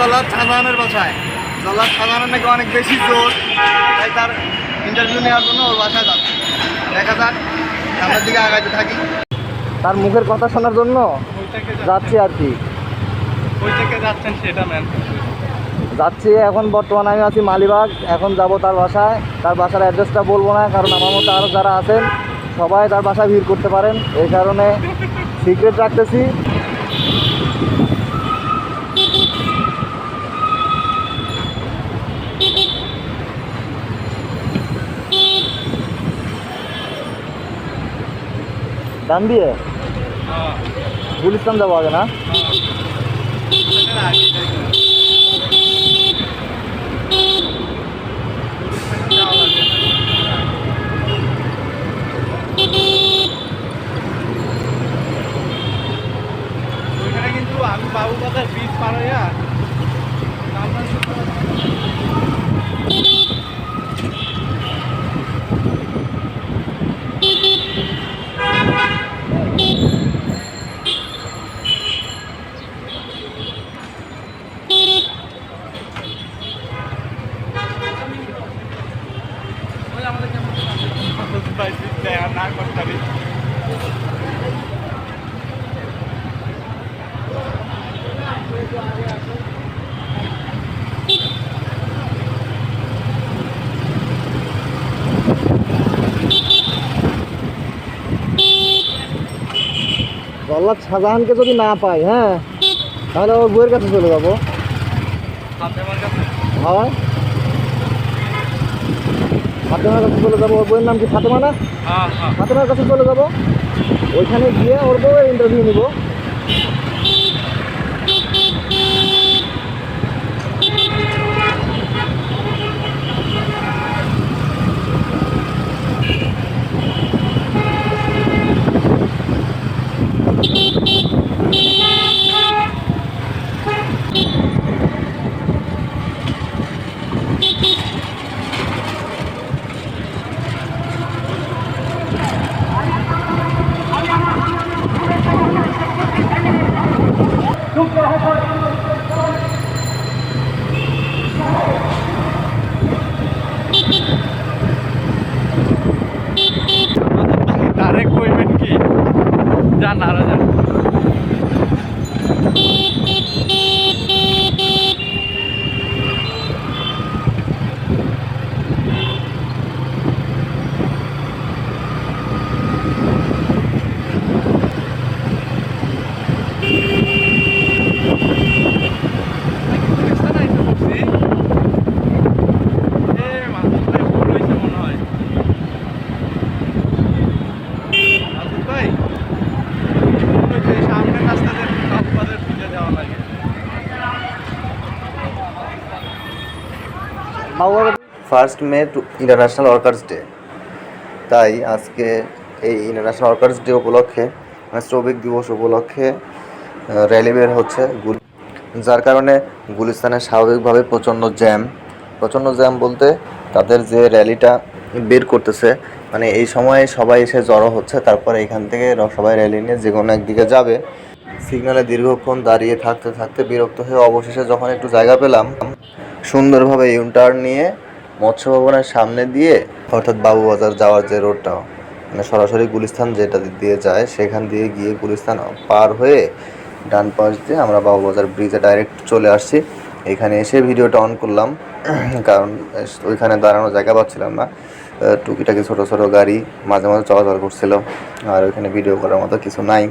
জল্লাদ শাহজাহানের বাসায়। জল্লাদ শাহজাহানের নাকি অনেক বেশি জোর, তাই তার ইন্টারভিউ নেওয়ার জন্য ওর বাসায় যাচ্ছে। দেখা যাক, সামনের দিকে আগাইতে থাকি। তার মুখের কথা শোনার জন্য যাচ্ছি আর কি। ওই থেকে যাচ্ছেন সেটা ম্যাম। যাচ্ছি এখন, বর্তমানে আমি আছি মালিবাগ। এখন যাব তার বাসায়। তার বাসার অ্যাড্রেসটা বলবো না, কারণ আমার মতো আরও যারা আছেন সবাই তার বাসায় ভিড় করতে পারেন, এই কারণে সিক্রেট রাখতেছি। ডান দিয়ে গুলিস্তান যাবো আগে না? ওইখানে কিন্তু আমি বাবুবাজার ব্রিজ পার হইয়া না করতে জল্লাদ শাহজাহানকে যদি না পাই, হ্যাঁ, তাহলে ওর বইয়ের কাছে চলে যাবো। হয় ফাতেমার কাছে চলে যাবো। ওর বইয়ের নাম কি ফাতেমা না? ফাতেমার কাছে চলে যাবো। ওইখানে গিয়ে ওর বউয়ের ইন্টারভিউ নিব। ডাইরেক্ট কইবেন কি জান আরো জান। First May international workers day, তাই আজকে এই ইন্টারন্যাশনাল ওয়ার্কার্স ডে উপলক্ষে, শ্রমিক দিবস উপলক্ষে র্যালি বের হচ্ছে, যার কারণে গুলিস্তানে স্বাভাবিকভাবে প্রচণ্ড জ্যাম বলতে তাদের যে র্যালিটা বের করতেছে, মানে এই সময়ে সবাই এসে জড়ো হচ্ছে, তারপরে এখান থেকে সবাই র্যালি নিয়ে যে কোনো একদিকে যাবে। সিগন্যালে দীর্ঘক্ষণ দাঁড়িয়ে থাকতে থাকতে বিরক্ত হয়ে অবশেষে যখন একটু জায়গা পেলাম, সুন্দরভাবে ইউটার্ন নিয়ে মৎস্য ভবনের সামনে দিয়ে, অর্থাৎ বাবুবাজার যাওয়ার যে রোডটা, মানে সরাসরি গুলিস্তান যেটা দিয়ে যায়, সেখান দিয়ে গিয়ে গুলিস্তান পার হয়ে ডান পাশ দিয়ে আমরা বাবুবাজার ব্রিজে ডাইরেক্ট চলে আসছি। এখানে এসে ভিডিওটা অন করলাম, কারণ ওইখানে দাঁড়ানো জায়গা পাচ্ছিলাম না। টুকিটাকি ছোটো ছোটো গাড়ি মাঝে মাঝে চলাচল করছিল, আর ওইখানে ভিডিও করার মতো কিছু নাই,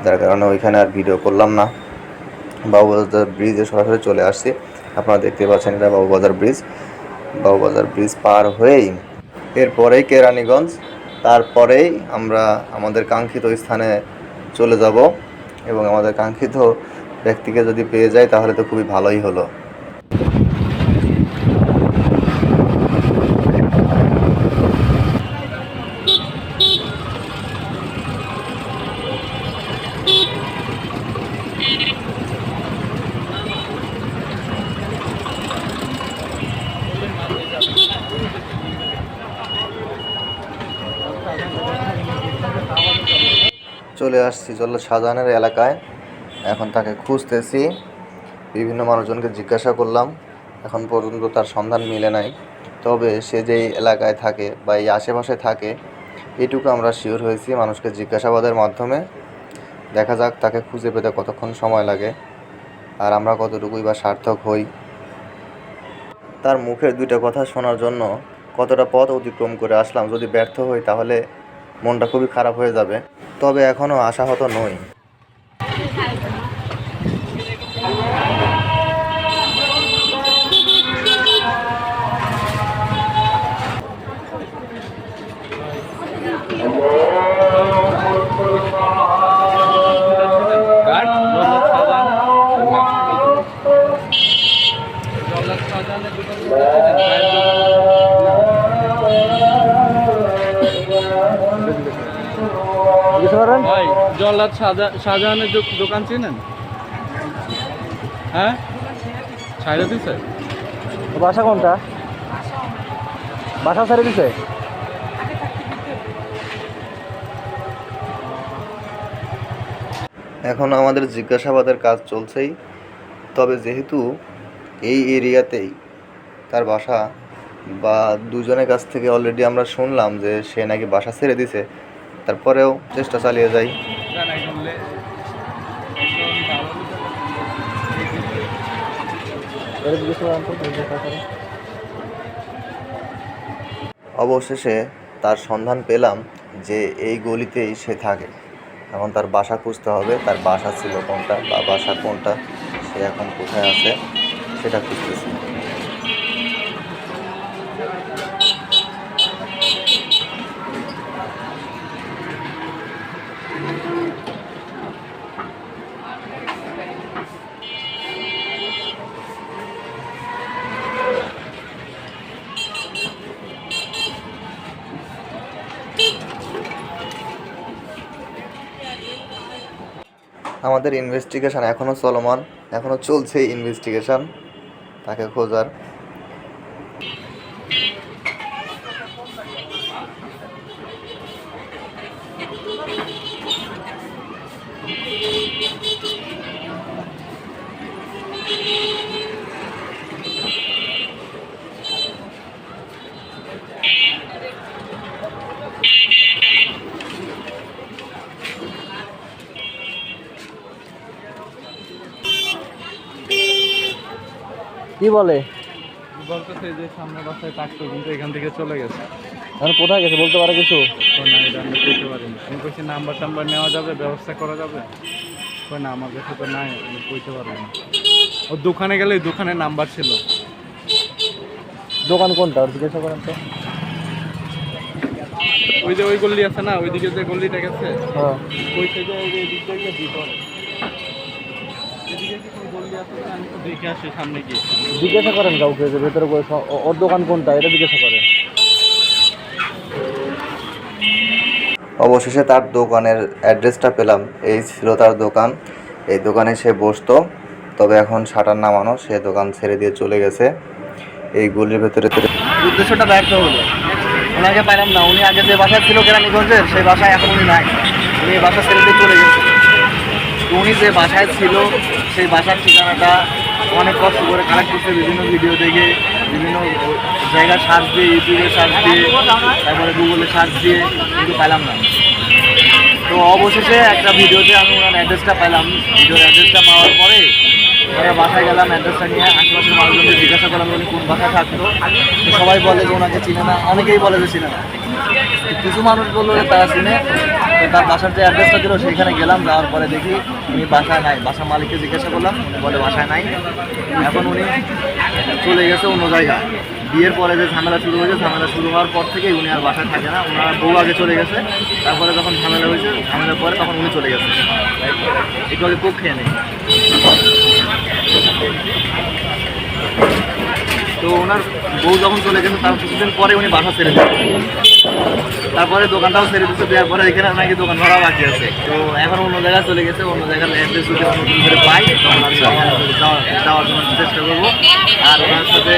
যার কারণে ওইখানে আর ভিডিও করলাম না। বাবুবাজার ব্রিজে সরাসরি চলে আসছি। আপনারা দেখতে পাচ্ছেন এটা বাবুবাজার ব্রিজ পার হয়েই এরপরেই কেরানীগঞ্জ, তারপরেই আমরা আমাদের কাঙ্ক্ষিত স্থানে চলে যাব, এবং আমাদের কাঙ্ক্ষিত ব্যক্তিকে যদি পেয়ে যাই তাহলে তো খুবই ভালোই হলো। চলে আসছি শাহজাহানের এলাকায়, এখন তাকে খুঁজতেছি। বিভিন্ন মানুষজনকে জিজ্ঞাসা করলাম, এখন পর্যন্ত তার সন্ধান মিলে নাই। তবে সে যেই এলাকায় থাকে বা এই আশেপাশে থাকে এটুকু আমরা শিওর হয়েছি মানুষকে জিজ্ঞাসাবাদের মাধ্যমে। দেখা যাক তাকে খুঁজে পেতে কতক্ষণ সময় লাগে আর আমরা কতটুকুই বা সার্থক হই। তার মুখের দুইটা কথা শোনার জন্য কতটা পথ অতিক্রম করে আসলাম, যদি ব্যর্থ হই তাহলে মনটা খুবই খারাপ হয়ে যাবে। তবে এখনও আশাহত নই। ভাই জল্লাদ শাহজাহানের দোকান চিনেন? হ্যাঁ, ছাইড়া দিছে। বাসা কোনটা? বাসা ছেড়ে দিছে। এখন আমাদের জিজ্ঞাসাবাদের কাজ চলছেই। তবে যেহেতু এই এরিয়াতেই তার বাসা বা দুজনের কাছ থেকে অলরেডি আমরা শুনলাম যে সে নাকি বাসা ছেড়ে দিছে, তারপরেও চেষ্টা চালিয়ে যাই। অবশেষে তার সন্ধান পেলাম যে এই গলিতেই সে থাকে। এখন তার বাসা খুঁজতে হবে, তার বাসা ছিল কোনটা বা বাসা কোনটা, সে এখন কোথায় আছে সেটা খুঁজতেছি। আমাদের ইনভেস্টিগেশন এখনও চলমান, এখনও চলছে ইনভেস্টিগেশন তাকে খোঁজার। কি বলে? বলতেছে যে সামনে বাসায় থাকতো কিন্তু এখান থেকে চলে গেছে। এখন কোথায় গেছে বলতে পারে কিছু? তো না, এটা আমি বলতে পারিনি। আমি কইছি নাম্বার টাম্বার নেওয়া যাবে, ব্যবস্থা করা যাবে? কই না, আমার কাছে তো নাই, আমি কইতে পারবো না। ওর দোকানে গেলে দোকানের নাম্বার ছিল। দোকান কোনটা ওর জিজ্ঞাসা করেন তো। ওই যে ওই গল্লি আছে না, ওইদিকে যে গল্লিটা গেছে, হ্যাঁ, ওই সাইডে ওই যে দিক থেকে ভিতরে এদিকে কি কোনো গল্লি আছে না? আমি তো দেখে আসি সামনে গিয়ে। জিজ্ঞাসা করেন কাউকে যে ভেতরে ওর দোকান কোনটা, এটা জিজ্ঞাসা করেন। অবশেষে তার দোকানের অ্যাড্রেসটা পেলাম। এই ছিল তার দোকান, এই দোকানে সে বসতো। তবে এখন শাটার নামানো, সে দোকান ছেড়ে দিয়ে চলে গেছে এই গলির ভেতরে। উদ্দেশ্যটা ব্যর্থ হলো, ওনাকে পাইলাম না। উনি আগে যে বাসায় ছিল কেরানীগঞ্জের, সেই বাসায় এখন উনি নাই। উনি এই বাসা ছেড়ে দিয়ে চলে গেছে। উনি যে বাসায় ছিল সেই বাসার ঠিকানাটা অনেক কষ্ট করে কালেক্ট করছে, বিভিন্ন ভিডিও দেখে, বিভিন্ন জায়গায় সার্চ দিয়ে, ইউটিউবে সার্চ দিয়ে, তারপরে গুগলে সার্চ দিয়ে, কিন্তু পাইলাম না। তো অবশেষে একটা ভিডিওতে আমি ওনার অ্যাড্রেসটা পেলাম। ভিডিওর অ্যাড্রেসটা পাওয়ার পরে ওনার বাসায় গেলাম, অ্যাড্রেসটা নিয়ে আশেপাশের মানুষজনকে জিজ্ঞাসা করলাম উনি কোন বাসায় থাকতো। সবাই বলে যে ওনাকে চিনে না, অনেকেই বলে যে চিনে না। কিছু মানুষ বললো যে তারা চিনে। তো তার বাসার যে অ্যাড্রেসটা দিল সেইখানে গেলাম, যাওয়ার পরে দেখি উনি বাসায় নাই। বাসার মালিককে জিজ্ঞাসা করলাম, উনি বলে বাসায় নাই। এখন উনি চলে গেছে অন্য জায়গায়। বিয়ের পরে যে ঝামেলা শুরু হয়েছে, ঝামেলা শুরু হওয়ার পর থেকেই উনি আর বাসায় থাকে না। ওনার বউ আগে চলে গেছে, তারপরে যখন ঝামেলা হয়েছে, ঝামেলার পরে তখন উনি চলে গেছে। একটু আগে কোক খেয়ে নেই। তো ওনার বউ যখন চলে গেছে তার কিছুদিন পরে উনি বাসা ছেড়ে দিয়েছে। তারপরে দোকানটাও ছেড়ে দিচ্ছে, দেওয়ার পরে এখানে নাকি দোকান ভাড়া বাকি আছে। তো এখন অন্য জায়গায় চলে গেছে, অন্য জায়গার অ্যাড্রেস যদি নতুন করে পাই তখন আমি যাওয়ার জন্য চেষ্টা করবো। আর ওনার সাথে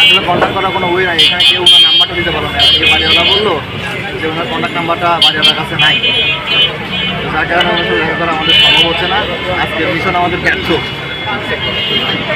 আসলে কন্ট্যাক্ট করার কোনো ওয়ে নাই। এখানে কেউ ওনার নাম্বারটা দিতে পারলো না। এমনকি বাড়িওয়ালা বললো যে ওনার কন্ট্যাক্ট নাম্বারটা বাড়িওয়ালার কাছে নাই। যার কারণে ওনার সাথে দেখা করা আমাদের সম্ভব হচ্ছে না। আজকের মিশন আমাদের ব্যর্থ। চেক করো।